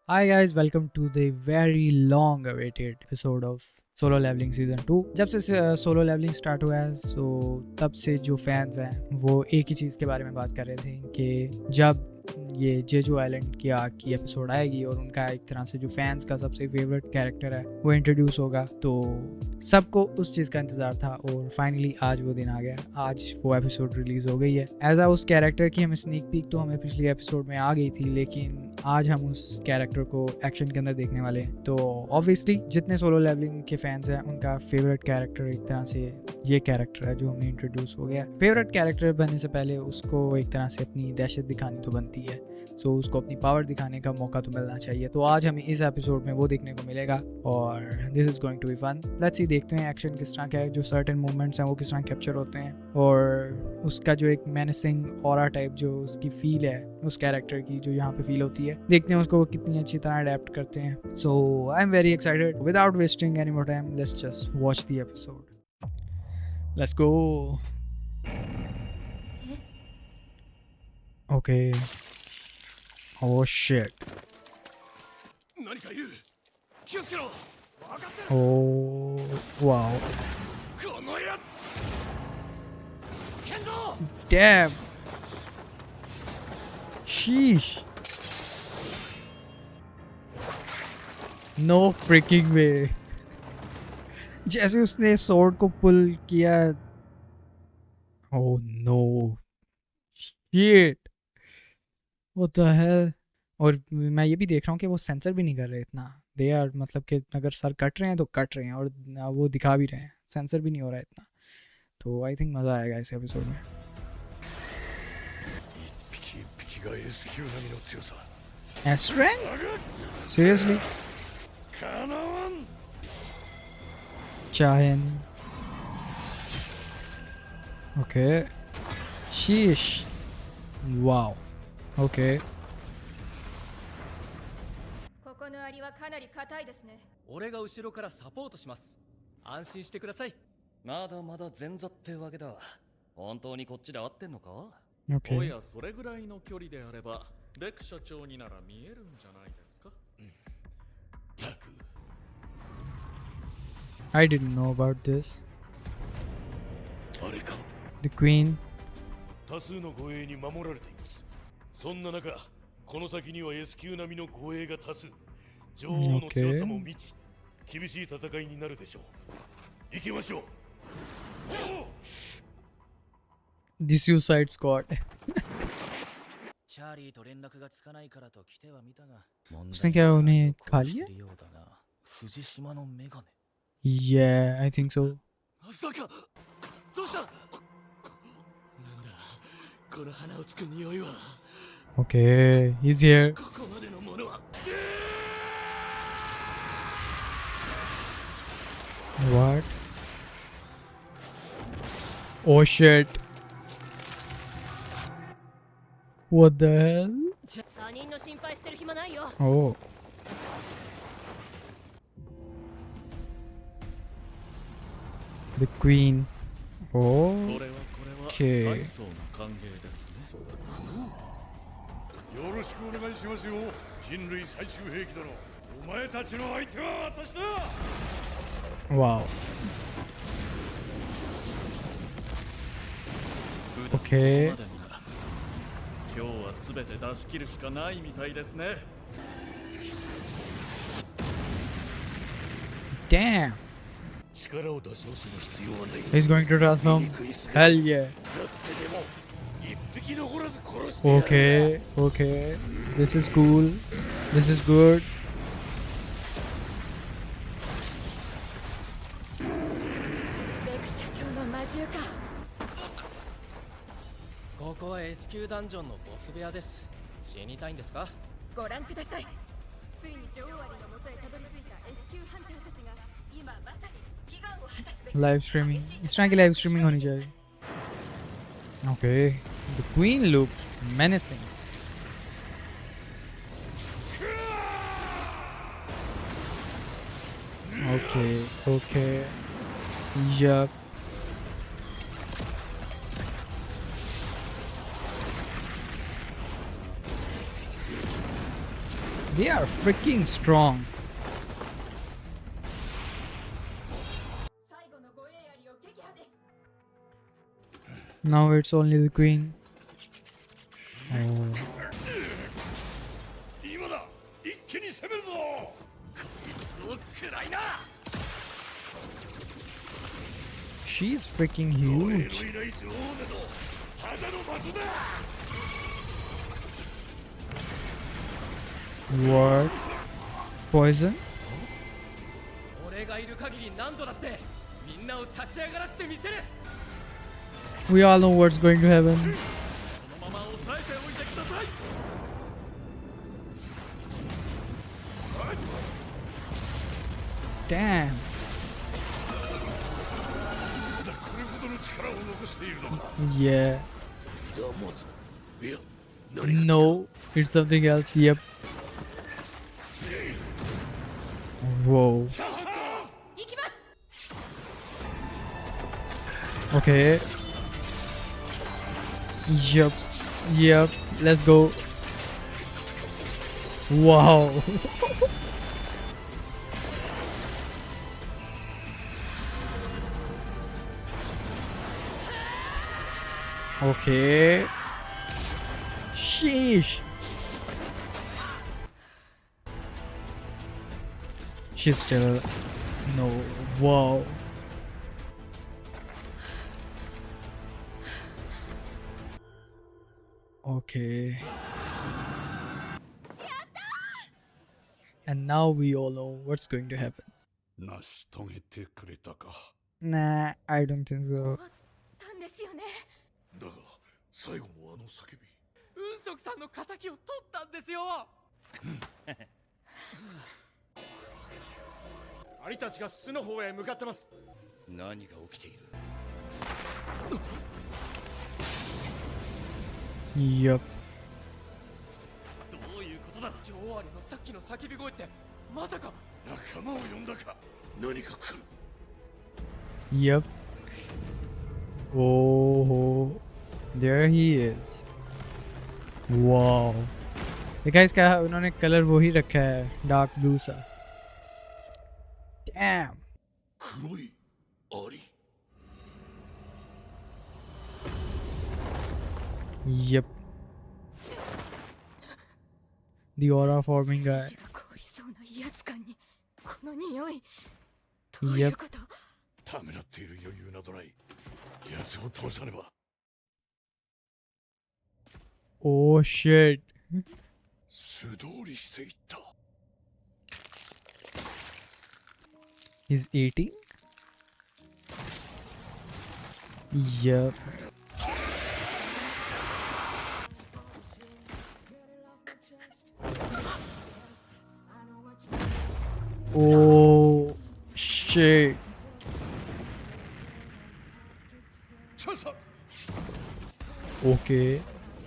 Hi guys, welcome to the very long awaited episode of Solo Leveling season 2। जब से solo levelling start हुआ है तब से जो फैंस हैं वो एक ही चीज़ के बारे में बात कर रहे थे कि जब ये जेजू आइलैंड की आग की एपिसोड आएगी और उनका एक तरह से जो फैंस का सबसे फेवरेट कैरेक्टर है वो इंट्रोड्यूस होगा, तो सबको उस चीज़ का इंतज़ार था और फाइनली आज वो दिन आ गया। आज वो एपिसोड रिलीज़ हो गई है। एज आ उस कैरेक्टर की हमें स्नीक पीक तो हमें पिछली एपिसोड में आ गई थी, लेकिन आज हम उस कैरेक्टर को एक्शन के अंदर देखने वाले हैं। तो ऑब्वियसली जितने सोलो लेवलिंग के फैंस हैं उनका फेवरेट कैरेक्टर एक तरह से ये कैरेक्टर है जो हमें इंट्रोड्यूस हो गया। फेवरेट कैरेक्टर बनने से पहले उसको एक तरह से अपनी दहशत दिखानी तो बनती है, सो उसको अपनी पावर दिखाने का मौका तो मिलना चाहिए। तो आज हमें इस एपिसोड में वो देखने को मिलेगा और this is going to be fun. Let's see, देखते हैं एक्शन किस तरह का है, जो सर्टेन मूवमेंट्स हैं वो किस तरह कैप्चर होते हैं और उसका जो एक मेनेसिंग ऑरा टाइप जो उसकी फील है उस कैरेक्टर की जो यहाँ पे फील होती है, देखते हैं उसको वो कितनी अच्छी तरह अडेप्ट करते हैं। So I am very excited. Without wasting any more time, let's just watch the episode. Let's go. Okay. Oh shit. Oh wow. Damn. Sheesh. No freaking way. जैसे उसने sword को pull किया। Oh no. Shit. What the hell? और मैं ये भी देख रहा हूँ कि वो सेंसर भी नहीं कर रहे इतना। दे आर मतलब कि अगर सर कट रहे हैं तो कट रहे हैं और वो दिखा भी रहे हैं, सेंसर भी नहीं हो रहा है इतना। तो आई थिंक मज़ा आएगा इस एपिसोड में। S rank? सीरियसली? चाहन। ओके। शीश। Wow. Okay. ここのアリはかなり硬いですね。俺が後ろからサポートします。安心してください。まだまだ前座ってわけだ。本当にこっちで合ってんのか？Okay. おや、それぐらいの距離であればレク社長になら見えるんじゃないですか。たく I didn't know about this. あれか。 The Queen. 多数の護衛に守られています。そんな中、この先には S 級並みの護衛が多数。女王の強さも未知。厳しい戦いになるでしょう。行きましょう。 The Suicide Squad. チャーリーと連絡がつかないからと来てはみたが。 उसने क्या उन्हें खा लिया? 藤島のメガネ。 Yeah, I think so. まさか。どうした。なんだ。この鼻をつく匂いは。 Okay, he's here. ここまでのものは。 What? Oh shit. What the hell? 他人の心配してる暇ないよ。 Oh. The Queen. こ Oh. れは Okay. 大層な歓迎ですね。よろしくお願いしますよ。人類最終兵器だろ。お前たちの相手は私だ。 Wow. Okay. ここまでなら今日は全て出し切るしかないみたいですね。 Damn. 力を出し惜しむ必要はない。 He's going to transform. Hell yeah. やってでも一匹残らず殺してやる。 Okay. Okay. This is cool. This is good. レク社長の魔獣か。ここは S 級ダンジョンのボス部屋です。死にたいんですか？ご覧ください。ついに女王アリの元へたどり着いた S 級ハンターたちが今まさに悲願を果たすべき Live streaming. इस तरह की live streaming होनी चाहिए. Okay. The Queen looks menacing. Okay. Okay. Yup. They are freaking strong. 最後の護衛槍を撃破です。 Now it's only the queen. Oh. 今だ一気に攻めるぞこいつを食らいな She's freaking エロ huge. いライスオーネとただの的だ What? Poison? 俺がいる限り何度だってみんなを立ち上がらせてみせる We all know what's going to happen. このまま抑えておいてください Damn. これほどの力を残しているのか Yeah. だもついや何か No, it's something else. Yep. Whoa. 行きます Okay. Yep. Yep. Let's go. Wow. Okay. Sheesh. She's still no. Wow. Okay. And now we all know what's going to happen. 成し遂げてくれたか Nah, I don't think so. たんですよねだが最後のあの叫び雲足さんの仇を取ったんですよアリたちが巣の方へ向かってます何が起きている Yup. どういうことだ女王アリのさっきの叫び声ってまさか仲間を呼んだか何か来る Yup. Oh, there he is. Wow. देखा इसका उन्होंने colour वो ही रखा है dark blue सा. Damn. 黒いアリ Yep. The aura forming guy. 血が凍りそうな威圧感にこの匂いどういうことためらっている余裕などない奴を通さねば Oh shit. 素通りしていった He's eating? Yep. Oh shit. チャンサ Okay.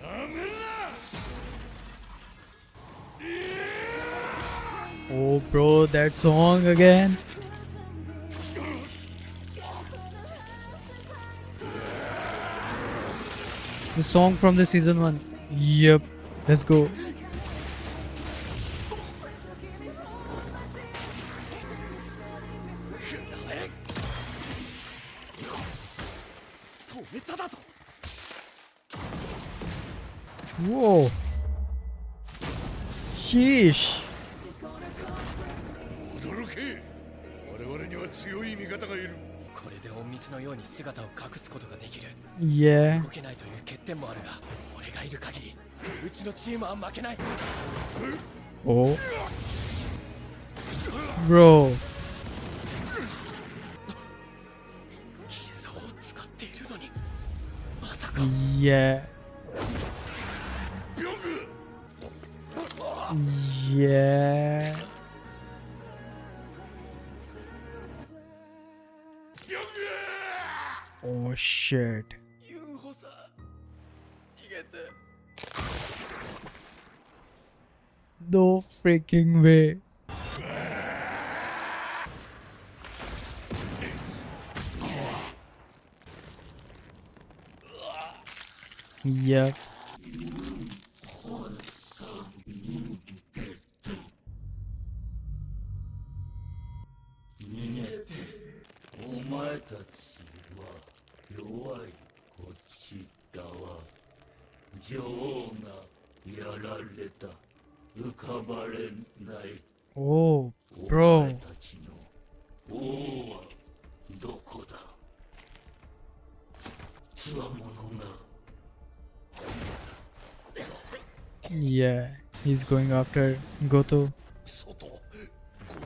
なめるな Oh bro, that song again. The song from the season 1. Yep. Let's go. 止めただと Whoa. Sheesh. 驚け我々には強い味方がいるこれで隠密のように姿を隠すことができる Yeah. 動けないという欠点もあるが俺がいる限りうちのチームは負けない Oh. Bro. 偽装を使っているのにまさか Yeah. ビョング Yeah. ビョング Oh shit. ユンホさん逃げて No freaking way. Yep. たちは弱いこちらは女王がやられた浮かばれない Oh, お bro. 前たちの王はどこだつわものが Yeah, he's going after Goto. 外後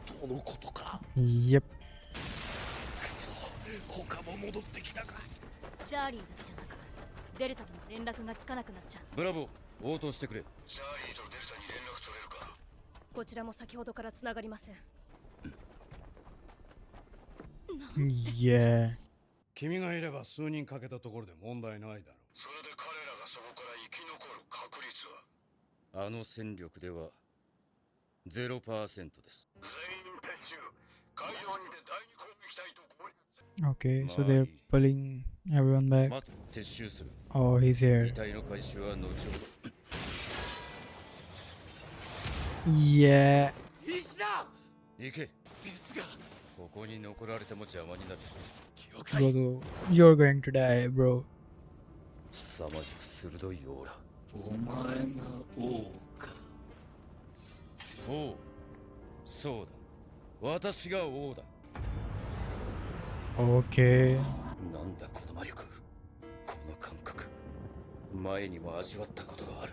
藤のことか Yep. くそ他も戻ってきたかチャーリーだけじゃなくデルタとの連絡がつかなくなっちゃう。ブラボー応答してくれ。チャーリーとデルタに連絡取れるかこちらも先ほどからつながりません。 Yeah. 君がいれば数人かけたところで問題ないだろう。それで彼らがそこから生き残る確率はあの戦力では 0% です。全員編集会場にて第二攻撃隊と合流 Okay, so they're pulling everyone back. まず撤収する。 Oh, he's 遺 here. 体の回収は後ほど。 Yeah. 石だ行け。ですがここに残られても邪魔になる。了解 Goto, you're going to die, bro. 凄まじく鋭いオーラ。お前が王かおう、そうだ。私が王だ。 Okay. なんだこの魔力。この感覚。前にも味わったことがある。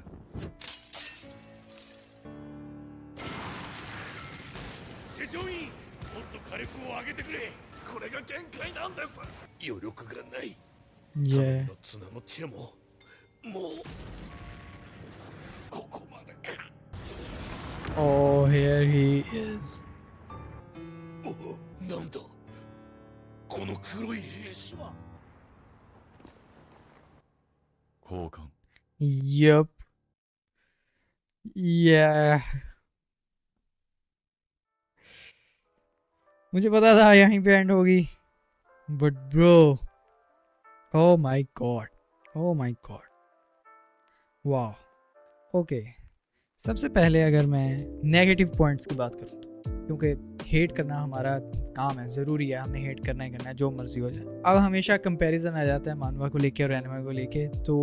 地上員もっと火力を上げてくれこれが限界なんです余力がない Yeah. の綱の知恵ももうここまでか Oh, here he is. おなんだこの黒い兵士は交換。 Yup. Yeah. मुझे पता था यहीं पे and होगी but bro oh my god wow okay सबसे पहले अगर मैं नेगेटिव पॉइंट्स की बात करूँ तो क्योंकि हेट करना हमारा काम है, ज़रूरी है, हमने हेट करना ही करना है, जो मर्जी हो जाए। अब हमेशा कंपैरिजन आ जाता है मानवा को लेके और एनिमे को लेके, तो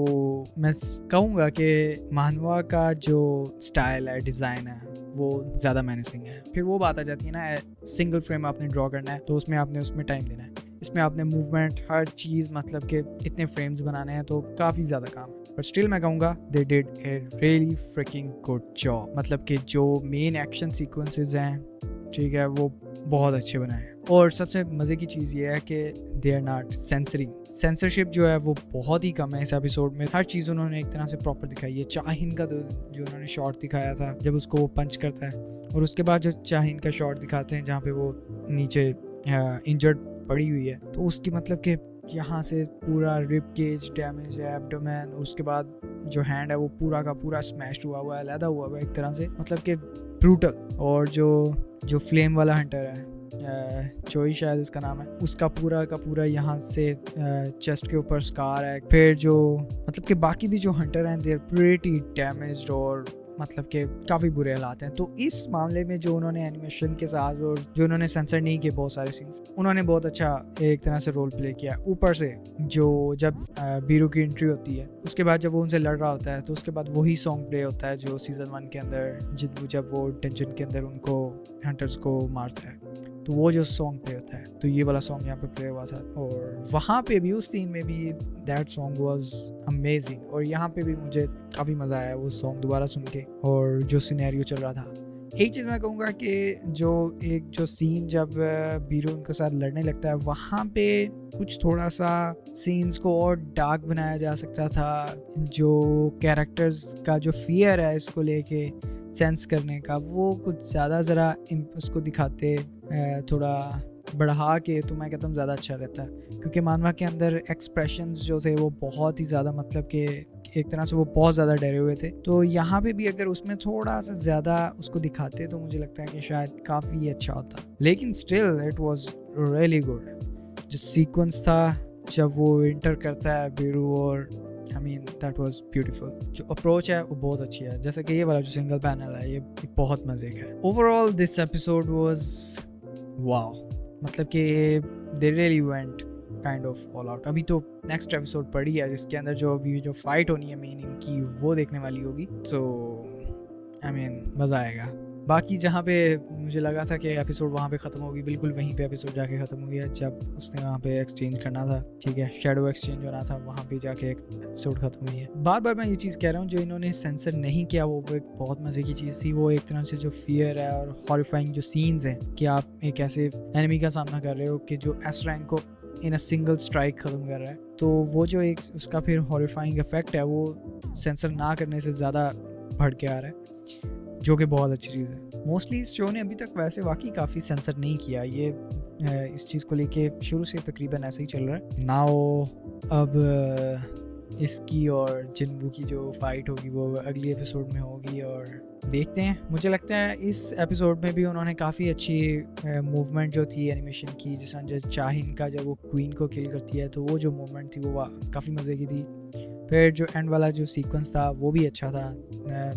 मैं कहूँगा कि मानवा का जो स्टाइल है, डिज़ाइन है, वो ज़्यादा मैनेसिंग है। फिर वो बात आ जाती है ना, सिंगल फ्रेम आपने ड्रॉ करना है तो उसमें आपने उसमें टाइम देना है, इसमें आपने मूवमेंट हर चीज़ मतलब कि इतने फ्रेम्स बनाने हैं तो काफ़ी ज़्यादा काम है। बट स्टिल मैं कहूँगा they did a really fricking good job. मतलब कि जो मेन एक्शन सीक्वेंसेस हैं, ठीक है, वो बहुत अच्छे बनाए हैं। और सबसे मज़े की चीज़ ये है कि they are not censoring, censorship जो है वो बहुत ही कम है इस एपिसोड में। हर चीज़ उन्होंने एक तरह से प्रॉपर दिखाई है। चाहिन का जो उन्होंने शॉट दिखाया था जब उसको वो पंच करता है, और उसके बाद जो चाहिन का शॉट दिखाते हैं जहाँ पे वो नीचे इंजर्ड पड़ी हुई है, तो उसकी मतलब कि यहाँ से पूरा रिब केज डैमेज है, एब्डोमेन, उसके बाद जो हैंड है वो पूरा का पूरा स्मैश्ड हुआ है, लैदा हुआ है एक तरह से, मतलब कि ब्रूटल। और जो फ्लेम वाला हंटर है, चोई शायद उसका नाम है, उसका पूरा का पूरा यहाँ से चेस्ट के ऊपर स्कार है। फिर जो मतलब कि बाकी भी जो हंटर हैं, दे आर प्रीटी डैमेज्ड और मतलब कि काफ़ी बुरे हालात हैं। तो इस मामले में जो उन्होंने एनिमेशन के साथ और जो उन्होंने सेंसर नहीं किए बहुत सारे सीन्स, उन्होंने बहुत अच्छा एक तरह से रोल प्ले किया। ऊपर से जो जब बीरू की एंट्री होती है, उसके बाद जब वो उनसे लड़ रहा होता है, तो उसके बाद वही सॉन्ग प्ले होता है जो सीज़न 1 के अंदर जब वो टेंशन के अंदर उनको हंटर्स को मारता है, तो वो जो सॉन्ग प्ले होता है, तो ये वाला सॉन्ग यहाँ पे प्ले हुआ था। और वहाँ पे भी उस सीन में भी दैट सॉन्ग वाज अमेजिंग। और यहाँ पे भी मुझे काफ़ी मज़ा आया वो सॉन्ग दोबारा सुन के, और जो सिनेरियो चल रहा था। एक चीज़ मैं कहूँगा कि जो सीन जब बीरू उनके साथ लड़ने लगता है, वहाँ पे कुछ थोड़ा सा सीन्स को और डार्क बनाया जा सकता था। जो कैरेक्टर्स का जो फियर है इसको लेके सेंस करने का, वो कुछ ज़्यादा ज़रा उसको दिखाते थोड़ा बढ़ा के, तो मैं कहता हूँ ज़्यादा अच्छा रहता है। क्योंकि मानवा के अंदर एक्सप्रेशंस जो थे वो बहुत ही ज़्यादा मतलब कि एक तरह से वो बहुत ज़्यादा डरे हुए थे। तो यहाँ पे भी अगर उसमें थोड़ा सा ज़्यादा उसको दिखाते तो मुझे लगता है कि शायद काफ़ी अच्छा होता। लेकिन still it was really good. जो सीक्वेंस था जब वो इंटर करता है बीरू, और I mean that was beautiful. जो अप्रोच है वो बहुत अच्छी है, जैसे कि ये वाला जो सिंगल पैनल है ये बहुत मज़े का है। Overall this episode was wow, मतलब कि they really went kind of all out. अभी तो नेक्स्ट एपिसोड पड़ी है जिसके अंदर जो अभी जो फाइट होनी है मेन इनकी वो देखने वाली होगी, तो आई मीन मज़ा आएगा। बाकी जहाँ पे मुझे लगा था कि एपिसोड वहाँ पे ख़त्म होगी, बिल्कुल वहीं पे एपिसोड जाके ख़त्म हुई है। जब उसने वहाँ पे एक्सचेंज करना था, ठीक है, शैडो एक्सचेंज होना था, वहाँ पे जाके एक एपिसोड ख़त्म हुई है। बार बार मैं ये चीज़ कह रहा हूँ, जो इन्होंने सेंसर नहीं किया वो एक बहुत मज़े की चीज़ थी। वो एक तरह से जो फियर है और हॉरिफाइंग जो सीन्स हैं कि आप एक ऐसे एनिमी का सामना कर रहे हो कि जो एस रैंक को इन अ सिंगल स्ट्राइक ख़त्म कर रहा है, तो वो जो एक उसका फिर हॉरिफाइंग इफेक्ट है वो सेंसर ना करने से ज़्यादा बढ़ के आ रहा है, जो कि बहुत अच्छी चीज़ है। मोस्टली इस शो ने अभी तक वैसे वाकई काफ़ी सेंसर नहीं किया, ये इस चीज़ को लेके शुरू से तकरीबन ऐसे ही चल रहा है। नाउ अब इसकी और जिन्वू की जो फाइट होगी वो अगली एपिसोड में होगी और देखते हैं। मुझे लगता है इस एपिसोड में भी उन्होंने काफ़ी अच्छी मूवमेंट जो थी एनिमेशन की, जिस तरह चाहिन का जब वो क्वीन को किल करती है तो वो जो मूवमेंट थी वो काफ़ी मज़े की थी। फिर जो एंड वाला जो सीक्वेंस था वो भी अच्छा था,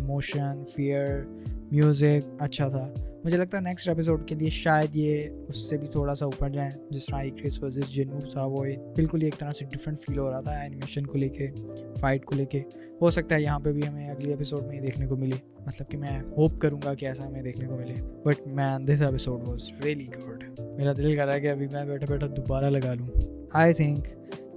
मोशन, फियर, म्यूज़िक अच्छा था। मुझे लगता है नेक्स्ट एपिसोड के लिए शायद ये उससे भी थोड़ा सा ऊपर जाए। जिस तरह इक्रिस वर्सेस जिन्वू था वो बिल्कुल एक तरह से डिफरेंट फील हो रहा था एनिमेशन को लेके, फाइट को लेके। हो सकता है यहाँ पे भी हमें अगले एपिसोड में ही देखने को मिले, मतलब कि मैं होप करूँगा कि ऐसा हमें देखने को मिले। But man this episode was really good. मेरा दिल कर रहा है कि अभी मैं बैठा बैठा दोबारा लगा लूँ। आई थिंक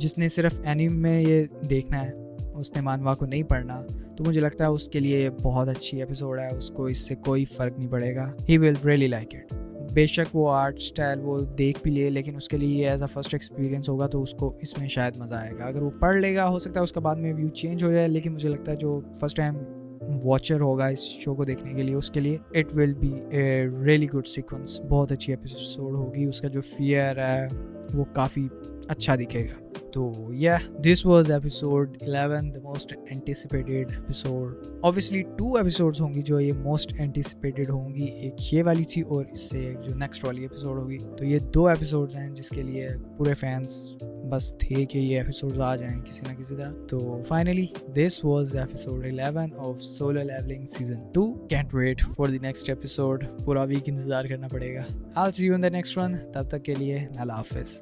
जिसने सिर्फ एनिमे में ये देखना है, उसने मानवा को नहीं पढ़ना, तो मुझे लगता है उसके लिए बहुत अच्छी एपिसोड है, उसको इससे कोई फ़र्क नहीं पड़ेगा। He will really like it. बेशक वो आर्ट स्टाइल वो देख भी ले, लेकिन उसके लिए एज अ फर्स्ट एक्सपीरियंस होगा तो उसको इसमें शायद मज़ा आएगा। अगर वो पढ़ लेगा हो सकता है उसका बाद में व्यू चेंज हो जाए, लेकिन मुझे लगता है जो फर्स्ट टाइम वॉचर होगा इस शो को देखने के लिए, उसके लिए it will be a really good sequence. बहुत अच्छी एपिसोड होगी, उसका जो फियर है वो काफ़ी अच्छा दिखेगा। तो या this was episode 11, the most anticipated episode. Obviously 2 episodes होंगी जो ये मोस्ट एंटिसिपेटेड होंगी, एक ये वाली थी और इससे एक जो नेक्स्ट वाली एपिसोड होगी। तो ये 2 एपिसोड्स हैं जिसके लिए पूरे फैंस बस थे कि ये एपिसोड्स आ जाएं किसी ना किसी तरह। तो finally this was episode 11 of Solo Leveling season 2। Can't wait for the next episode. पूरा वीक इंतजार करना पड़ेगा। I will see you in the next one. तब तक के लिए अल्लाह हाफिज़।